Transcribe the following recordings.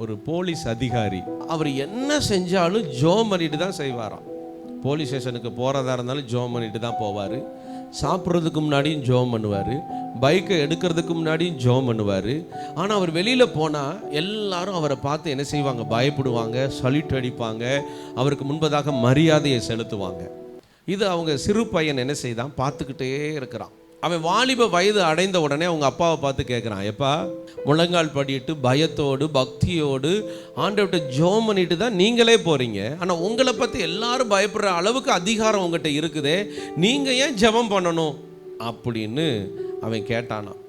ஒரு போலீஸ் அதிகாரி. அவர் என்ன செஞ்சாலும் ஜெபம் பண்ணிட்டு தான் செய்வாராம். போலீஸ் ஸ்டேஷனுக்கு போகிறதா இருந்தாலும் ஜெபம் பண்ணிட்டு தான் போவார். சாப்பிட்றதுக்கு முன்னாடியும் ஜெபம் பண்ணுவார். பைக்கை எடுக்கிறதுக்கு முன்னாடியும் ஜெபம் பண்ணுவார். ஆனால் அவர் வெளியில் போனால் எல்லாரும் அவரை பார்த்து என்ன செய்வாங்க? பயப்படுவாங்க, சல்யூட் அடிப்பாங்க, அவருக்கு முன்பதாக மரியாதையை செலுத்துவாங்க. இது அவங்க சிறு பையன் என்ன செய்தான்? பார்த்துக்கிட்டே இருக்கிறான். அவன் வாலிப வயது அடைந்த உடனே அவங்க அப்பாவை பார்த்து கேட்குறான், எப்பா முழங்கால் படிட்டு பயத்தோடு பக்தியோடு ஆண்டவர்கிட்ட ஜெபம் பண்ணிட்டு தான் நீங்களே போகிறீங்க, ஆனால் உங்களை பற்றி எல்லாரும் பயப்படுற அளவுக்கு அதிகாரம் உங்கள்கிட்ட இருக்குதே, நீங்கள் ஏன் ஜெபம் பண்ணணும் அப்படின்னு அவன் கேட்டானான்.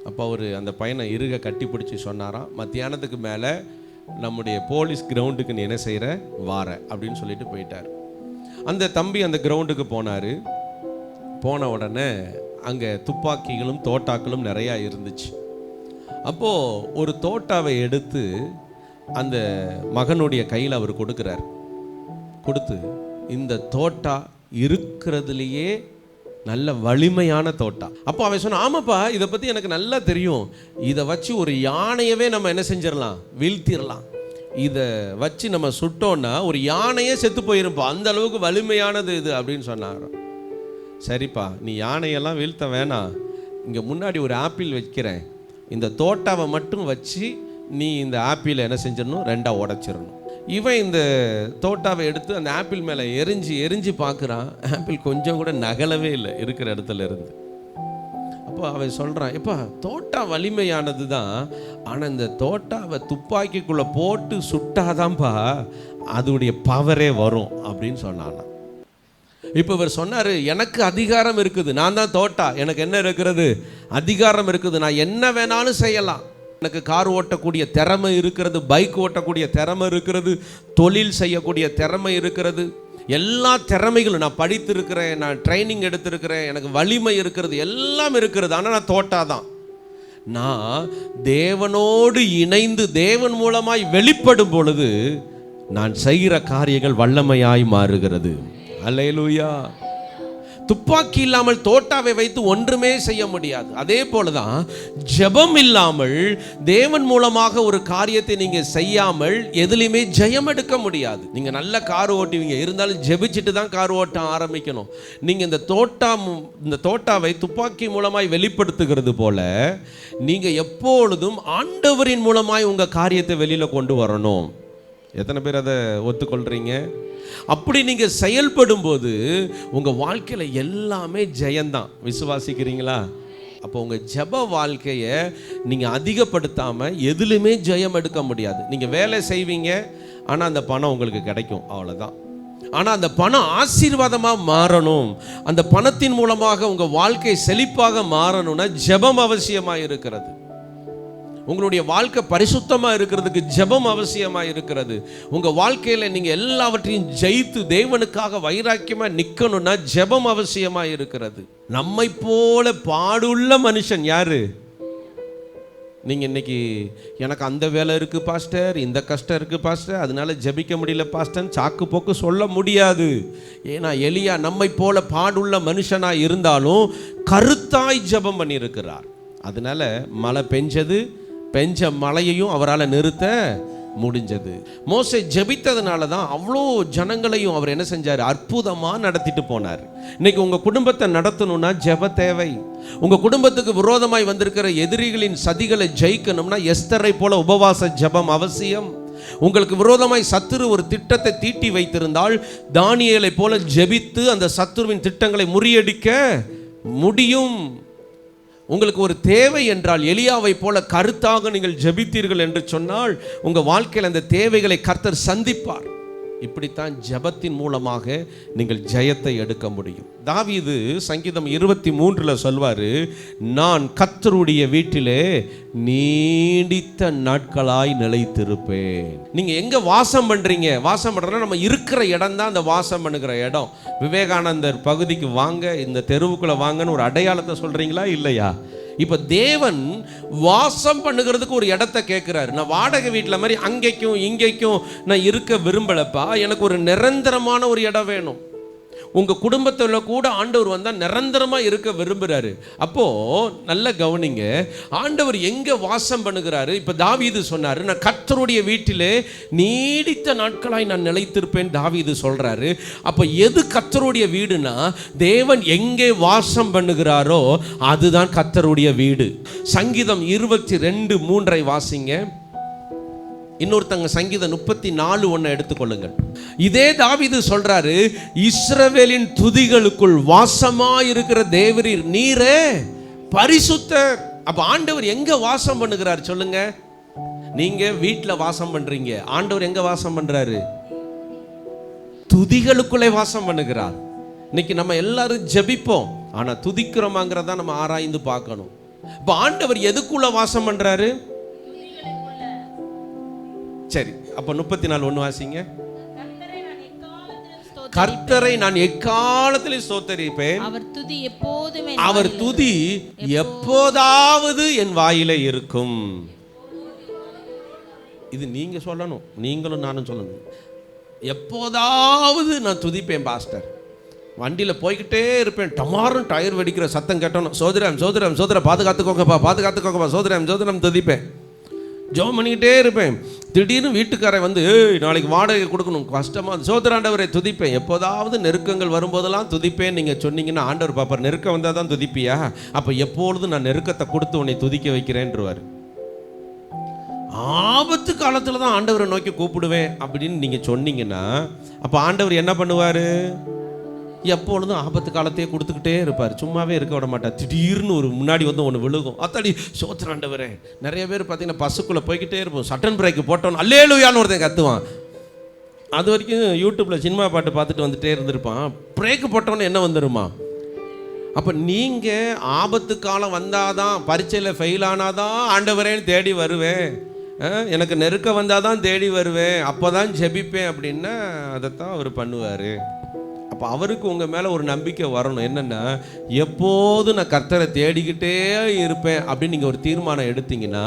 அப்போ அவர் அந்த பையனை இறுக கட்டி பிடிச்சி சொன்னாராம், மத்தியானத்துக்கு மேலே நம்முடைய போலீஸ் கிரவுண்டுக்கு நீ என்ன செய்கிற வார அப்படின்னு சொல்லிட்டு போயிட்டார். அந்த தம்பி அந்த கிரவுண்டுக்கு போனார். போன உடனே அங்கே துப்பாக்கிகளும் தோட்டாக்களும் நிறையா இருந்துச்சு. அப்போது ஒரு தோட்டாவை எடுத்து அந்த மகனுடைய கையில் அவர் கொடுக்குறார். கொடுத்து, இந்த தோட்டா இருக்கிறதுலையே நல்ல வலிமையான தோட்டா. அப்போ அவன் சொன்னான், ஆமாப்பா இதை பற்றி எனக்கு நல்லா தெரியும், இதை வச்சு ஒரு யானையவே நம்ம என்ன செஞ்சிடலாம், வீழ்த்திடலாம். இதை வச்சு நம்ம சுட்டோன்னா ஒரு யானையே செத்து போயிருப்பா, அந்த அளவுக்கு வலிமையானது இது அப்படின்னு சொன்னார். சரிப்பா, நீ யானையெல்லாம் வீழ்த்த வேணாம், இங்கே முன்னாடி ஒரு ஆப்பிள் வைக்கிறேன், இந்த தோட்டாவை மட்டும் வச்சு நீ இந்த ஆப்பிளை என்ன செஞ்சிடணும், ரெண்டாக உடைச்சிடணும். இவன் இந்த தோட்டாவை எடுத்து அந்த ஆப்பிள் மேலே எரிஞ்சு பார்க்குறான். ஆப்பிள் கொஞ்சம் கூட நகலவே இல்லை இருக்கிற இடத்துல இருந்து. அப்போ அவன் சொல்கிறான், எப்பா தோட்டா வலிமையானது தான், ஆனால் இந்த தோட்டாவை துப்பாக்கிக்குள்ளே போட்டு சுட்டாதான்ப்பா அதோடைய பவரே வரும் அப்படின்னு சொன்னான். இப்போ இவர் சொன்னார், எனக்கு அதிகாரம் இருக்குது, நான் தான் தோட்டா, எனக்கு என்ன இருக்கிறது, அதிகாரம் இருக்குது, நான் என்ன வேணாலும் செய்யலாம், எனக்கு கார் ஓட்டக்கூடிய திறமை இருக்கிறது, பைக் ஓட்டக்கூடிய திறமை இருக்கிறது, தொழில் செய்யக்கூடிய திறமை இருக்கிறது, எல்லா திறமைகளும் நான் படித்திருக்கிறேன், நான் ட்ரைனிங் எடுத்திருக்கிறேன், எனக்கு வலிமை இருக்கிறது, எல்லாம் இருக்கிறது, ஆனால் நான் தோட்டா தான். நான் தேவனோடு இணைந்து தேவன் மூலமாய் வெளிப்படும் பொழுது நான் செய்கிற காரியங்கள் வல்லமையாய் மாறுகிறது. அல்லேலூயா. துப்பாக்கி இல்லாமல் தோட்டாவை வைத்து ஒன்றுமே செய்ய முடியாது. அதே போலதான் ஜெபம் இல்லாமல் தேவன் மூலமாக ஒரு காரியத்தை நீங்க செய்யாமல் எதுலையுமே ஜெயம் எடுக்க முடியாது. நீங்க நல்ல கார் ஓட்டுவீங்க, இருந்தாலும் ஜெபிச்சுட்டு தான் கார் ஓட்ட ஆரம்பிக்கணும். நீங்க இந்த தோட்டாவை துப்பாக்கி மூலமாய் வெளிப்படுத்துகிறது போல நீங்க எப்பொழுதும் ஆண்டவரின் மூலமாய் உங்க காரியத்தை வெளியில கொண்டு வரணும். எத்தனை பேர் அதை ஒத்துக்கொள்றீங்க? அப்படி நீங்க செயல்படும் போது உங்க வாழ்க்கையில எல்லாமே ஜெயம்தான். விசுவாசிக்கிறீங்களா? அப்போ உங்க ஜெப வாழ்க்கையை நீங்க அதிகப்படுத்தாம எதுலையுமே ஜெயம் எடுக்க முடியாது. நீங்க வேலை செய்வீங்க, ஆனா அந்த பணம் உங்களுக்கு கிடைக்கும், அவ்வளவுதான். ஆனா அந்த பணம் ஆசீர்வாதமா மாறணும், அந்த பணத்தின் மூலமாக உங்க வாழ்க்கை செழிப்பாக மாறணும்னா ஜெபம் அவசியமா இருக்கிறது. உங்களுடைய வாழ்க்கை பரிசுத்தமா இருக்கிறதுக்கு ஜெபம் அவசியமா இருக்கிறது. உங்க வாழ்க்கையில நீங்க எல்லாவற்றையும் ஜெயித்து தேவனுக்காக வைராக்கியமா நிக்கணும்னா ஜெபம் அவசியமா இருக்கிறது. நம்மை போல பாடுள்ள மனுஷன் யாரு? நீங்க இன்னைக்கு எனக்கு அந்த வேலை இருக்கு பாஸ்டர், இந்த கஷ்டம் இருக்கு பாஸ்டர், அதனால ஜெபிக்க முடியல பாஸ்டர் சாக்கு போக்கு சொல்ல முடியாது. ஏன்னா எலியா நம்மை போல பாடுள்ள மனுஷனா இருந்தாலும் கருத்தாய் ஜெபம் பண்ணி இருக்கிறார். அதனால மழை பெஞ்ச மழையையும் அவரால் நிறுத்த முடிஞ்சது. மோசே ஜெபித்ததுனால தான் அவ்வளோ ஜனங்களையும் அவர் என்ன செஞ்சார், அற்புதமாக நடத்திட்டு போனார். இன்னைக்கு உங்கள் குடும்பத்தை நடத்தணும்னா ஜெப தேவை. உங்கள் குடும்பத்துக்கு விரோதமாய் வந்திருக்கிற எதிரிகளின் சதிகளை ஜெயிக்கணும்னா எஸ்தரை போல உபவாச ஜெபம் அவசியம். உங்களுக்கு விரோதமாய் சத்துரு ஒரு திட்டத்தை தீட்டி வைத்திருந்தால் தானியேலை போல ஜெபித்து அந்த சத்துருவின் திட்டங்களை முறியடிக்க முடியும். உங்களுக்கு ஒரு தேவை என்றால் எலியாவை போல கருத்தாக நீங்கள் ஜெபித்தீர்கள் என்று சொன்னால் உங்கள் வாழ்க்கையில் அந்த தேவைகளை கர்த்தர் சந்திப்பார். இப்படித்தான் ஜெபத்தின் மூலமாக நீங்கள் ஜெயத்தை எடுக்க முடியும். தாவீது சங்கீதம் 23 சொல்வாரு, நான் கர்த்தருடைய வீட்டிலே நீடித்த நாட்களாய் நிலைத்திருப்பேன். நீங்க எங்க வாசம் பண்றீங்க? வாசம் பண்றோம்னா நம்ம இருக்கிற இடம் தான் அந்த வாசம் பண்ணுகிற இடம். விவேகானந்தர் பகுதிக்கு வாங்க, இந்த தெருவுக்குள்ள வாங்கன்னு ஒரு அடையாளத்தை சொல்றீங்களா இல்லையா? இப்போ தேவன் வாசம் பண்ணுகிறதுக்கு ஒரு இடத்த கேட்குறாரு. நான் வாடகை வீட்டில் மாதிரி அங்கேக்கும் இங்கேக்கும் நான் இருக்க விரும்பலப்பா, எனக்கு ஒரு நிரந்தரமான ஒரு இடம் வேணும். உங்க குடும்பத்துல கூட ஆண்டவர் வந்தா நிரந்தரமா இருக்க விரும்புறாரு. அப்போ நல்ல கவனிங்க, ஆண்டவர் எங்க வாசம் பண்ணுகிறாரு? இப்ப தாவீது சொன்னாரு, நான் கர்த்தருடைய வீட்டிலே நீடித்த நாட்களாய் நான் நிலைத்திருப்பேன் தாவீது சொல்றாரு. அப்ப எது கர்த்தருடைய வீடுனா, தேவன் எங்கே வாசம் பண்ணுகிறாரோ அதுதான் கர்த்தருடைய வீடு. சங்கீதம் 22:3 வாசிங்க. இன்னொருத்தங்க சங்கீதம் 34:1 எடுத்துக்கொள்ளுங்கள். இதே தாவீது சொல்றாரு, இஸ்ரவேலின் துதிகளுக்குள் வாசமாயிருக்கிற தேவரீர் நீரே பரிசுத்தர். அப்ப ஆண்டவர் எங்க வாசம் பண்ணுகிறார் சொல்லுங்க? நீங்க வீட்டில் வாசம் பண்றீங்க, ஆண்டவர் எங்க வாசம் பண்றாரு? துதிகளுக்குள்ளே வாசம் பண்ணுகிறார். இன்னைக்கு நம்ம எல்லாரும் ஜெபிப்போம், ஆனா துதிக்கிறோமாங்கிறத நம்ம ஆராய்ந்து பார்க்கணும். இப்ப ஆண்டவர் எதுக்குள்ள வாசம் பண்றாரு? சரி, அப்ப 34:1 வாசிங்க. கர்த்தரை நான் எக்காலத்திலும் ஸ்தோத்தரிப்பேன், அவர் துதி எப்போதாவது என் வாயிலே இருக்கும். இது நீங்க சொல்லணும், நீங்களும் நானும் சொல்லணும். எப்போதாவது நான் துதிப்பேன் பாஸ்டர். வண்டியில் போய்கிட்டே இருப்பேன், டமாரும் டயர் வெடிக்கிற சத்தம் கேட்டோம், சோதரம் சோதரம் சோதர பாதுகாத்துக்கோங்கப்பா பாதுகாத்துக்கோங்கப்பா சோதரம் சோதரம் துதிப்பேன், ஜெபம் பண்ணிக்கிட்டே இருப்பேன். திடீர்னு வீட்டுக்காரன் வந்து நாளைக்கு வாடகை கொடுக்கணும், கஷ்டமாக, சோதராண்டவரை துதிப்பேன். எப்போதாவது நெருக்கங்கள் வரும்போதெல்லாம் துதிப்பேன் நீங்கள் சொன்னீங்கன்னா ஆண்டவர் பாப்பார், நெருக்கம் வந்தால் தான் துதிப்பியா? அப்போ எப்பொழுதும் நான் நெருக்கத்தை கொடுத்து உன்னை துதிக்க வைக்கிறேன்றவார். ஆபத்து காலத்தில் தான் ஆண்டவரை நோக்கி கூப்பிடுவேன் அப்படின்னு நீங்கள் சொன்னீங்கன்னா அப்போ ஆண்டவர் என்ன பண்ணுவார்? எப்பொழுதும் ஆபத்து காலத்தையே கொடுத்துக்கிட்டே இருப்பார், சும்மாவே இருக்க விட மாட்டார். திடீர்னு ஒரு முன்னாடி வந்து ஒன்று விழுகும், அத்தாடி சோத்திராண்டவரே. நிறைய பேர் பார்த்தீங்கன்னா பஸ்ஸுக்குள்ளே போய்கிட்டே இருப்போம், சட்டன் பிரேக்கு போட்டோன்னு அல்லேலூயான்னு ஒருத்தன் கத்துவான். அது வரைக்கும் யூடியூப்பில் சினிமா பாட்டு பார்த்துட்டு வந்துட்டே இருந்திருப்பான். பிரேக்கு போட்டோன்னு என்ன வந்துடுமா? அப்போ நீங்கள் ஆபத்து காலம் வந்தாதான், பரீட்சையில் ஃபெயில் ஆனாதான் ஆண்டவரேன்னு தேடி வருவேன், எனக்கு நெருக்கம் வந்தால் தான் தேடி வருவேன், அப்போ தான் ஜெபிப்பேன் அப்படின்னா அதைத்தான் அவர் பண்ணுவார். அப்போ அவருக்கு உங்கள் மேலே ஒரு நம்பிக்கை வரணும். என்னென்னா, எப்போதும் நான் கர்த்தரை தேடிக்கிட்டே இருப்பேன் அப்படின்னு நீங்கள் ஒரு தீர்மானம் எடுத்தீங்கன்னா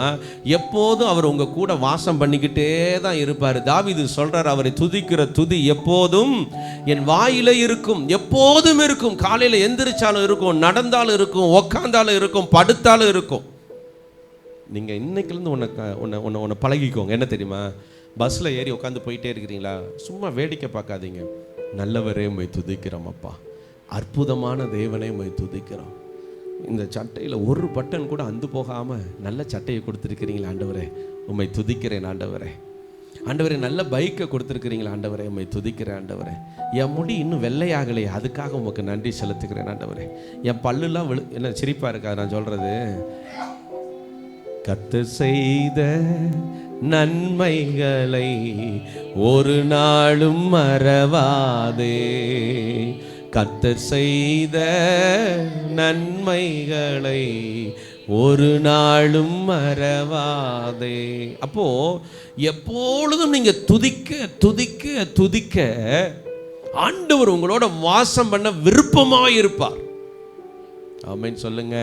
எப்போதும் அவர் உங்கள் கூட வாசம் பண்ணிக்கிட்டே தான் இருப்பார். தாவீது சொல்கிறார், அவரை துதிக்கிற துதி எப்போதும் என் வாயில இருக்கும், எப்போதும் இருக்கும். காலையில் எந்திரிச்சாலும் இருக்கும், நடந்தாலும் இருக்கும், உக்காந்தாலும் இருக்கும், படுத்தாலும் இருக்கும். நீங்கள் இன்னைக்குலேருந்து ஒன்று பழகிக்கோங்க. என்ன தெரியுமா? பஸ்ஸில் ஏறி உட்காந்து போயிட்டே இருக்கிறீங்களா, சும்மா வேடிக்கை பார்க்காதீங்க. நல்லவரே உம்மை துதிக்கிறோம் அப்பா, அற்புதமான தேவனே உம்மை துதிக்கிறோம். இந்த சட்டையில் ஒரு பட்டன் கூட அந்து போகாமல் நல்ல சட்டையை கொடுத்துருக்கிறீங்களா ஆண்டவரே, உம்மை துதிக்கிறேன் ஆண்டவரே. ஆண்டவரே, நல்ல பைக்கை கொடுத்துருக்கிறீங்களா ஆண்டவரே, உம்மை துதிக்கிறேன் ஆண்டவரே. என் முடி இன்னும் வெள்ளையாகலையே, அதுக்காக உமக்கு நன்றி செலுத்துக்கிறேன் ஆண்டவரே. என் பல்லுலாம் என்ன சிரிப்பாக இருக்கா நான் சொல்கிறது? கர்த்தர் செய்த நன்மைகளை ஒரு நாளும் மறவாதே, கர்த்தர் செய்த நன்மைகளை ஒரு நாளும் மறவாதே. அப்போ எப்பொழுதும் நீங்க துதிக்க துதிக்க துதிக்க ஆண்டவர் உங்களோட வாசம் பண்ண விருப்பமாய் இருப்பார். ஆமென் சொல்லுங்க.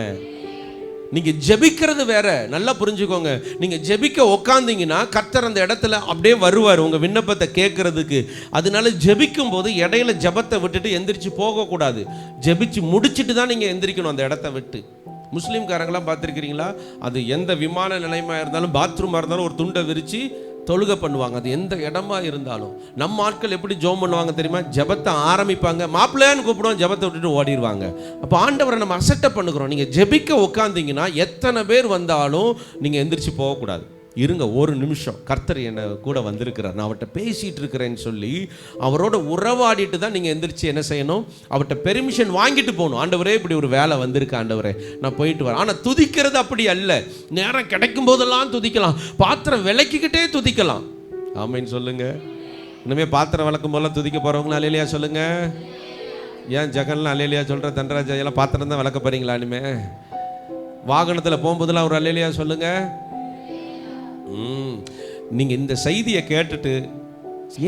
நீங்க ஜெபிக்கிறது வேற, நல்லா புரிஞ்சுக்கோங்க. நீங்க ஜெபிக்க உக்காந்தீங்கன்னா கர்த்தர் அந்த இடத்துல அப்படியே வருவார் உங்க விண்ணப்பத்தை கேட்கறதுக்கு. அதனால ஜெபிக்கும் போது இடையில ஜெபத்தை விட்டுட்டு எந்திரிச்சு போகக்கூடாது. ஜெபிச்சு முடிச்சுட்டு தான் நீங்க எந்திரிக்கணும் அந்த இடத்த விட்டு. முஸ்லீம்காரங்களாம் பார்த்துருக்கிறீங்களா? அது எந்த விமான நிலையமாக இருந்தாலும், பாத்ரூமாக இருந்தாலும் ஒரு துண்டை விரித்து தொழுகை பண்ணுவாங்க. அது எந்த இடமா இருந்தாலும். நம்ம ஆட்கள் எப்படி ஜெபம் பண்ணுவாங்க தெரியுமா? ஜெபத்தை ஆரம்பிப்பாங்க, மாப்பிள்ளைன்னு கூப்பிடுவோம், ஜெபத்தை விட்டுட்டு ஓடிடுவாங்க. அப்போ ஆண்டவரை நம்ம அசட்டை பண்ணுகிறோம். நீங்கள் ஜெபிக்க உட்காந்திங்கன்னா எத்தனை பேர் வந்தாலும் நீங்கள் எந்திரிச்சு போகக்கூடாது. இருங்க ஒரு நிமிஷம், கர்த்தர் என்னை கூட வந்திருக்கிறார், நான் அவர்கிட்ட பேசிகிட்டு இருக்கிறேன்னு சொல்லி அவரோட உறவாடிட்டு தான் நீங்கள் எந்திரிச்சு என்ன செய்யணும்? அவர்கிட்ட பெர்மிஷன் வாங்கிட்டு போகணும். ஆண்டவரே, இப்படி ஒரு வேலை வந்திருக்கு ஆண்டவரே, நான் போயிட்டு வரேன். ஆனால் துதிக்கிறது அப்படி அல்ல. நேரம் கிடைக்கும் போதெல்லாம் துதிக்கலாம், பாத்திரம் விளக்கிக்கிட்டே துதிக்கலாம். ஆமைன்னு சொல்லுங்க. இனிமேல் பாத்திரம் விளக்கும் போதெல்லாம் துதிக்க போகிறவங்களும் அல்லேலியா சொல்லுங்க. ஏன் ஜெகன்லாம் அல்லேலியா சொல்கிற, தண்டராஜா எல்லாம் பாத்திரம் தான் விளக்க போகிறீங்களா? இனிமேல் வாகனத்தில் போகும்போதெல்லாம் ஒரு அல்லேலியா சொல்லுங்க. நீங்கள் இந்த செய்தியை கேட்டுட்டு,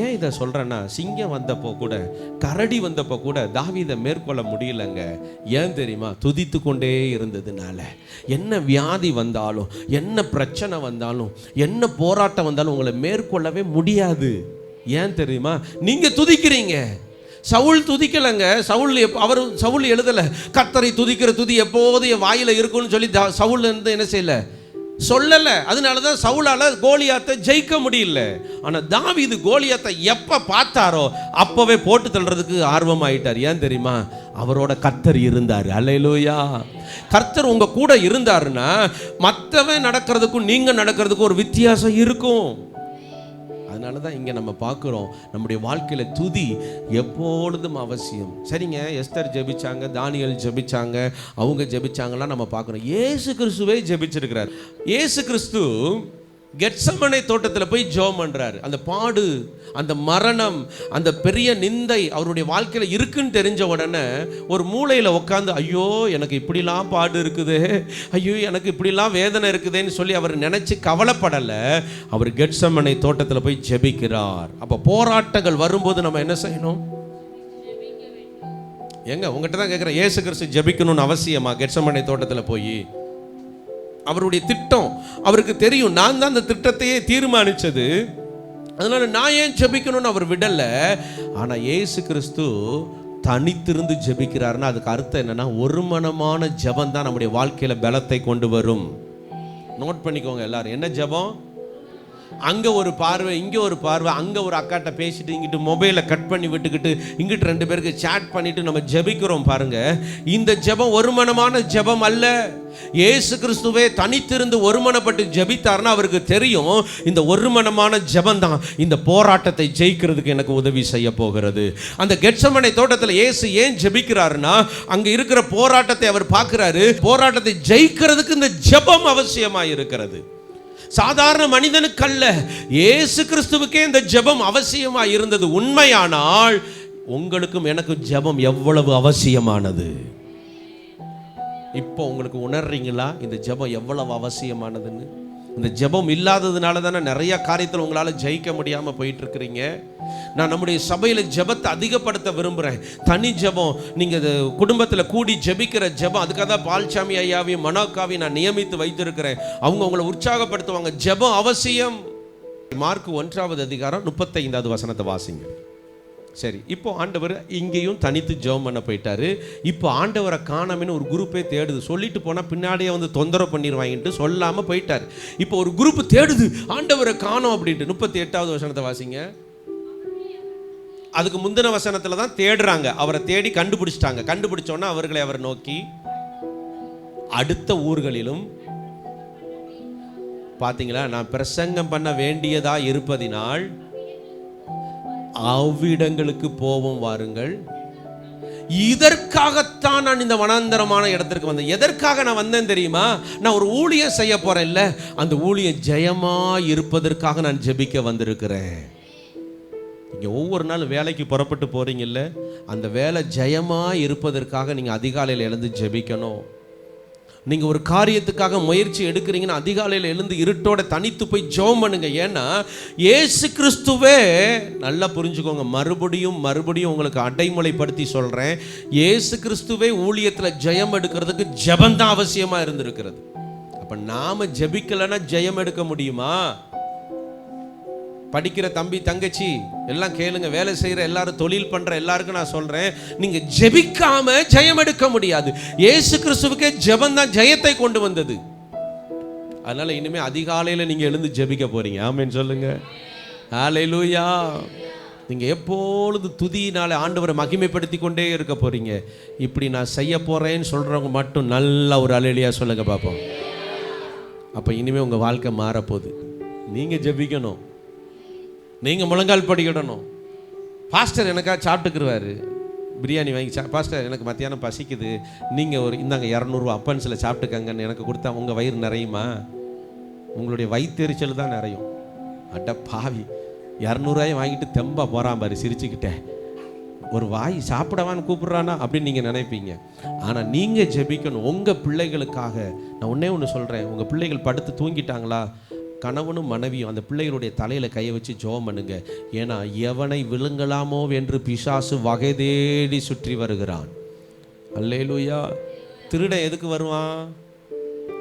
ஏன் இதை சொல்கிறேன்னா, சிங்கம் வந்தப்போ கூட, கரடி வந்தப்போ கூட தாவீதை மேற்கொள்ள முடியலங்க. ஏன் தெரியுமா? துதித்து கொண்டே இருந்ததுனால. என்ன வியாதி வந்தாலும், என்ன பிரச்சனை வந்தாலும், என்ன போராட்டம் வந்தாலும் உங்களை மேற்கொள்ளவே முடியாது. ஏன் தெரியுமா? நீங்கள் துதிக்கிறீங்க. சவுல் துதிக்கலைங்க. சவுல் எழுதலை கர்த்தரை துதிக்கிற துதி எப்போது என் வாயில் இருக்குன்னு சொல்லி சவுல் என்ன செய்யலை, சொல்லலை. அதனால தான் சவுலால கோலியாத்தை ஜெயிக்க முடியல. ஆனால் தாவீது கோலியாத்தை எப்போ பார்த்தாரோ அப்போவே போட்டு தள்ளுறதுக்கு ஆர்வமாயிட்டார். ஏன் தெரியுமா? அவரோட கர்த்தர் இருந்தார். அல்லேலூயா. கர்த்தர் உங்க கூட இருந்தாருன்னா மற்றவன் நடக்கிறதுக்கும் நீங்க நடக்கிறதுக்கும் ஒரு வித்தியாசம் இருக்கும். அதனால தான் இங்கே நம்ம பார்க்குறோம், நம்முடைய வாழ்க்கையில் துதி எப்பொழுதும் அவசியம். சரிங்க, எஸ்தர் ஜெபிச்சாங்க, தானியேல் ஜெபிச்சாங்க, அவங்க ஜெபிச்சாங்கலாம் நம்ம பார்க்குறோம். இயேசு கிறிஸ்துவே ஜெபிச்சிருக்கிறார். இயேசு கிறிஸ்து கெத்சமனே தோட்டத்தில் போய் ஜெபம் பண்றாரு. அந்த பாடு, அந்த மரணம், அந்த பெரிய நிந்தை அவருடைய வாழ்க்கையில் இருக்குன்னு தெரிஞ்ச உடனே ஒரு மூலையில் உட்காந்து, ஐயோ எனக்கு இப்படிலாம் பாடு இருக்குது, ஐயோ எனக்கு இப்படிலாம் வேதனை இருக்குதுன்னு சொல்லி அவர் நினைச்சு கவலைப்படலை. அவர் கெத்சமனே தோட்டத்தில் போய் ஜெபிக்கிறார். அப்போ போராட்டங்கள் வரும்போது நம்ம என்ன செய்யணும்? எங்க உங்ககிட்ட தான் கேட்குறேன், இயேசு கிறிஸ்து ஜெபிக்கணும்னு அவசியமா? கெத்சமனே தோட்டத்தில் போய் அவருடைய திட்டம் அவருக்கு தெரியும். நான் தான் அந்த திட்டத்தையே தீர்மானிச்சது, அதனால நான் ஏன் ஜெபிக்கணும்னு அவர் விடல. ஆனா இயேசு கிறிஸ்து தனித்திருந்து ஜெபிக்கிறாருன்னா அதுக்கு அர்த்தம் என்னன்னா, ஒரு மனமான ஜெபம் தான் நம்முடைய வாழ்க்கையில பலத்தை கொண்டு வரும். நோட் பண்ணிக்கோங்க எல்லாரும். என்ன ஜெபம்? அங்கே ஒரு பார்வை, இங்கே ஒரு பார்வை, அங்கே ஒரு அக்காட்ட பேசிட்டு இங்கிட்டு மொபைலை கட் பண்ணி விட்டுக்கிட்டு இங்கிட்டு 2 பேருக்கு சேட் பண்ணிட்டு நம்ம ஜெபிக்கிறோம் பாருங்க. இந்த ஜெபம் ஒருமனமான ஜெபம் அல்ல. இயேசு கிறிஸ்துவே தனித்திருந்து ஒருமனப்பட்டு ஜெபித்தார்னா அவருக்கு தெரியும், இந்த ஒருமனமான ஜெபம் தான் இந்த போராட்டத்தை ஜெயிக்கிறதுக்கு எனக்கு உதவி செய்ய போகிறது. அந்த கெத்சமனே தோட்டத்தில் இயேசு ஏன் ஜெபிக்கிறாருன்னா, அங்க இருக்கிற போராட்டத்தை அவர் பார்க்கிறாரு. போராட்டத்தை ஜெயிக்கிறதுக்கு இந்த ஜெபம் அவசியமாக இருக்கிறது. சாதாரண மனிதனுக்கு அல்ல, இயேசு கிறிஸ்துவுக்கே இந்த ஜெபம் அவசியமா இருந்தது. உண்மையானால் உங்களுக்கும் எனக்கும் ஜெபம் எவ்வளவு அவசியமானது. இப்போ உங்களுக்கு உணர்றீங்களா இந்த ஜெபம் எவ்வளவு அவசியமானதுன்னு? இந்த ஜெபம் இல்லாததுனால தானே நிறைய காரியத்தில் உங்களால் ஜெயிக்க முடியாமல் போயிட்டு இருக்கிறீங்க. நான் நம்முடைய சபையில் ஜெபத்தை அதிகப்படுத்த விரும்புகிறேன். தனி ஜெபம், நீங்கள் குடும்பத்தில் கூடி ஜெபிக்கிற ஜெபம், அதுக்காக தான் பால்சாமி ஐயாவையும் மனோக்காவையும் நான் நியமித்து வைத்திருக்கிறேன். அவங்க உங்களை உற்சாகப்படுத்துவாங்க. ஜெபம் அவசியம். மார்க் 1:35 வசனத்தை வாசிங்க. சரி, இப்போ ஆண்டவர் இங்கேயும் தனித்து ஜெபம் பண்ண போயிட்டாரு. இப்போ ஆண்டவரை காணாமன்னு ஒரு குரூப்பே தேடுது. சொல்லிட்டு போனால் பின்னாடியே வந்து தொந்தரவு பண்ணிடுவாங்கன்ட்டு சொல்லாமல் போயிட்டார். இப்போ ஒரு குரூப் தேடுது, ஆண்டவரை காணோம் அப்படின்ட்டு. 38வது வசனத்தை வாசிங்க. அதுக்கு முந்தின வசனத்தில் தான் தேடுறாங்க. அவரை தேடி கண்டுபிடிச்சிட்டாங்க. கண்டுபிடிச்சோன்னா அவர்களை அவர் நோக்கி அடுத்த ஊர்களிலும், பார்த்தீங்களா, நான் பிரசங்கம் பண்ண வேண்டியதா இருப்பதினால் அவ்விடங்களுக்கு போவோம் வாருங்கள். இதற்காகத்தான் நான் இந்த வனாந்தரமான இடத்திற்கு வந்தேன். எதற்காக நான் வந்தேன் தெரியுமா? நான் ஒரு ஊழியம் செய்ய போறேன் இல்ல, அந்த ஊழியம் ஜெயமா இருப்பதற்காக நான் ஜெபிக்க வந்திருக்கிறேன். நீங்க ஒவ்வொரு நாள் வேலைக்கு புறப்பட்டு போறீங்கல்ல, அந்த வேலை ஜெயமா இருப்பதற்காக நீங்க அதிகாலையில் எழுந்து ஜெபிக்கணும். நீங்கள் ஒரு காரியத்துக்காக முயற்சி எடுக்கிறீங்கன்னா அதிகாலையில் எழுந்து இருட்டோட தனித்து போய் ஜெபம் பண்ணுங்க. ஏன்னா இயேசு கிறிஸ்துவே, நல்லா புரிஞ்சுக்கோங்க, மறுபடியும் உங்களுக்கு அடைமொழிப்படுத்தி சொல்கிறேன், இயேசு கிறிஸ்துவே ஊழியத்தில் ஜெயம் எடுக்கிறதுக்கு ஜெபம் தான் அவசியமாக இருந்திருக்கிறது. அப்போ நாம் ஜெபிக்கலைன்னா ஜெயம் எடுக்க முடியுமா? படிக்கிற தம்பி தங்கச்சி எல்லாம் கேளுங்க, வேலை செய்கிற எல்லாரும், தொழில் பண்ணுற எல்லாருக்கும் நான் சொல்கிறேன், நீங்கள் ஜெபிக்காம ஜெயம் எடுக்க முடியாது. இயேசு கிறிஸ்துவுக்கே ஜெபம் தான் ஜெயத்தை கொண்டு வந்தது. அதனால இனிமே அதிகாலையில் நீங்கள் எழுந்து ஜெபிக்க போறீங்க. ஆமென் சொல்லுங்க. ஹல்லேலூயா. நீங்கள் எப்பொழுது துதியினால ஆண்டவரை மகிமைப்படுத்தி கொண்டே இருக்க போறீங்க. இப்படி நான் செய்ய போறேன்னு சொல்றவங்க மட்டும் நல்ல ஒரு அல்லேலூயா சொல்லுங்க பார்ப்போம். அப்போ இனிமே உங்கள் வாழ்க்கை மாறப்போகுது. நீங்கள் ஜெபிக்கணும், நீங்கள் முழங்கால் படிக்கிடணும். பாஸ்டர் எனக்காக சாப்பிட்டுக்குருவார், பிரியாணி வாங்கி பாஸ்டர் எனக்கு மத்தியானம் பசிக்குது, நீங்கள் ஒரு இந்தாங்க 200 அப்பன்ஸில் சாப்பிட்டுக்கங்கன்னு எனக்கு கொடுத்தா உங்கள் வயிறு நிறையுமா? உங்களுடைய வயிற்றெரிச்சல் தான் நிறையும். அட பாவி, 200 வாங்கிட்டு தெம்பா போகிறான் பாரு சிரிச்சுக்கிட்டே, ஒரு வாய் சாப்பிடவான்னு கூப்பிட்றானா அப்படின்னு நீங்கள் நினைப்பீங்க. ஆனால் நீங்கள் ஜெபிக்கணும் உங்கள் பிள்ளைகளுக்காக. நான் ஒன்று சொல்கிறேன், உங்கள் பிள்ளைகள் படுத்து தூங்கிட்டாங்களா, கணவனும் மனைவியும் அந்த பிள்ளைகளுடைய தலையில் கையை வச்சு ஜெபம் பண்ணுங்க. ஏன்னா எவனை விழுங்கலாமோ என்று பிசாசு வகை தேடி சுற்றி வருகிறான். அல்லேலூயா. திருடன் எதுக்கு வருவான்?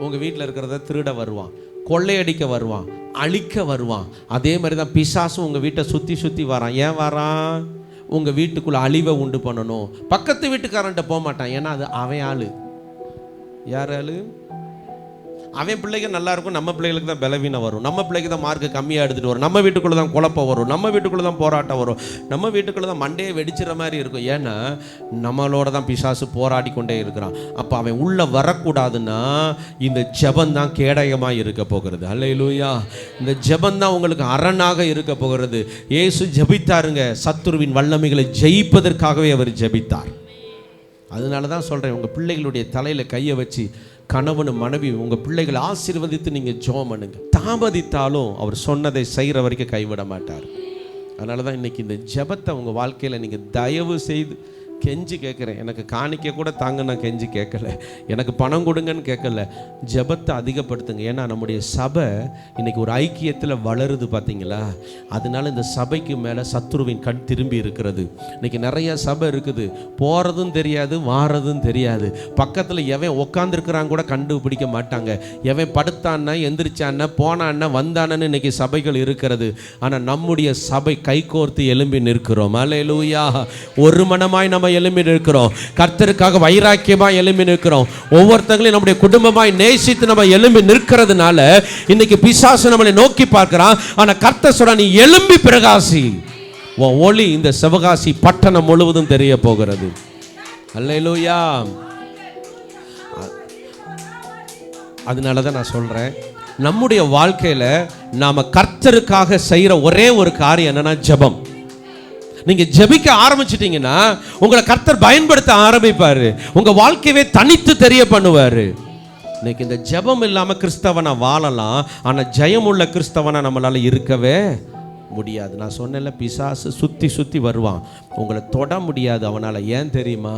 உங்கள் வீட்டில் இருக்கிறத திருட வருவான், கொள்ளையடிக்க வருவான், அழிக்க வருவான். அதே மாதிரி தான் பிசாசும் உங்கள் வீட்டை சுற்றி வரான். ஏன் வரான்? உங்கள் வீட்டுக்குள்ளே அழிவை உண்டு பண்ணணும். பக்கத்து வீட்டுக்காரன்ட்ட போக மாட்டான், ஏன்னா அது அவன் ஆள். யார் ஆள்? அவன் பிள்ளைங்க நல்லா இருக்கும், நம்ம பிள்ளைகளுக்கு தான் பலவீனம் வரும், நம்ம பிள்ளைக்கு தான் மார்க்கு கம்மியாக எடுத்துகிட்டு வரும், நம்ம வீட்டுக்குள்ளே தான் குழப்பம் வரும், நம்ம வீட்டுக்குள்ளே தான் போராட்டம் வரும், நம்ம வீட்டுக்குள்ளே தான் மண்டையை வெடிச்சிற மாதிரி இருக்கும். ஏன்னா நம்மளோட தான் பிசாசு போராடி கொண்டே இருக்கிறான். அப்போ அவன் உள்ளே வரக்கூடாதுன்னா இந்த ஜெபந்தான் கேடயமாக இருக்க போகிறது. அல்லேலூயா. இந்த ஜெபந்தான் உங்களுக்கு அரணாக இருக்க போகிறது. இயேசு ஜெபித்தாருங்க, சத்துருவின் வல்லமைகளை ஜெயிப்பதற்காகவே அவர் ஜெபித்தார். அதனால தான் சொல்கிறேன், உங்கள் பிள்ளைகளுடைய தலையில் கையை வச்சு கணவனும் மனைவி உங்கள் பிள்ளைகளை ஆசீர்வதித்து நீங்கள் ஜெபம் பண்ணுங்க. தாமதித்தாலும் அவர் சொன்னதை செய்கிற வரைக்கும் கைவிட மாட்டார். அதனால தான் இன்றைக்கி இந்த ஜெபத்தை உங்கள் வாழ்க்கையில் நீங்கள் தயவு செய்து கெஞ்சி கேட்குறேன். எனக்கு காணிக்க கூட தாங்க, நான் கெஞ்சி கேட்கல, எனக்கு பணம் கொடுங்கன்னு கேட்கல, ஜெபத்தை அதிகப்படுத்துங்க. ஏன்னா நம்முடைய சபை இன்றைக்கி ஒரு ஐக்கியத்தில் வளருது பார்த்தீங்களா. அதனால இந்த சபைக்கு மேலே சத்துருவின் கண் திரும்பி இருக்கிறது. இன்றைக்கி நிறைய சபை இருக்குது, போகிறதும் தெரியாது வாரதும் தெரியாது, பக்கத்தில் எவன் உட்காந்துருக்கிறான் கூட கண்டுபிடிக்க மாட்டாங்க, எவன் படுத்தான்னா எந்திரிச்சான்னா போனான்னா வந்தானன்னு இன்றைக்கி சபைகள் இருக்கிறது. ஆனால் நம்முடைய சபை கைகோர்த்து எழும்பி நிற்கிறோம். அல்லேலூயா. ஒரு மனமாய் நம்ம எழும்பி நிற்கிறோம், கர்த்தருக்காக வைராக்கியமாக எழும்பி நிற்கிறோம், ஒவ்வொருத்தங்களையும் நம்முடைய குடும்பமாய் நேசித்து நம்ம எழும்பி நிற்கிறதுனால இன்னைக்கு பிசாசு நம்மளை நோக்கி பார்க்கிறான். ஆனால் கர்த்தர் சொல்றார், நீ எழும்பி பிரகாசி, உன் ஒளி இந்த சிவகாசி பட்டணம் முழுவதும் தெரிய போகிறது. அல்லேலூயா. அதனால தான் நான் சொல்றேன், நம்முடைய வாழ்க்கையில் நாம கர்த்தருக்காக செய்கிற ஒரே ஒரு காரியம் என்னன்னா ஜெபம். நீங்கள் ஜெபிக்க ஆரம்பிச்சிட்டிங்கன்னா உங்களை கர்த்தர் பயன்படுத்த ஆரம்பிப்பார், உங்கள் வாழ்க்கையவே தனித்து தெரிய பண்ணுவார். இன்னைக்கு இந்த ஜெபம் இல்லாமல் கிறிஸ்தவனை வாழலாம், ஆனால் ஜெயமுள்ள கிறிஸ்தவனை நம்மளால் இருக்கவே முடியாது. நான் சொன்னேன்ல, பிசாசு சுற்றி சுற்றி வருவான், உங்களை தொட முடியாது அவனால். ஏன் தெரியுமா?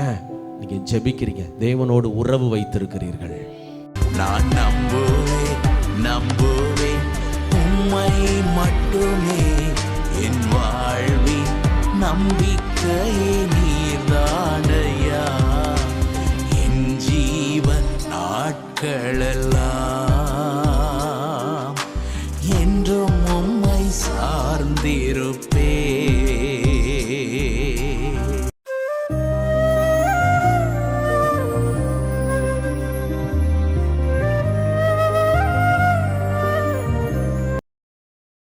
ஏன்? நீங்கள் ஜெபிக்கிறீங்க, தேவனோடு உறவு வைத்திருக்கிறீர்கள். நான் நம்புவேன் உம்மை மட்டுமே, என் வாழ்வின் நம்பிக்கையே நீர்தானையா, என் ஜீவன் நாட்களெல்லாம் என்றும் உம்மை சார்ந்திருப்பேன்.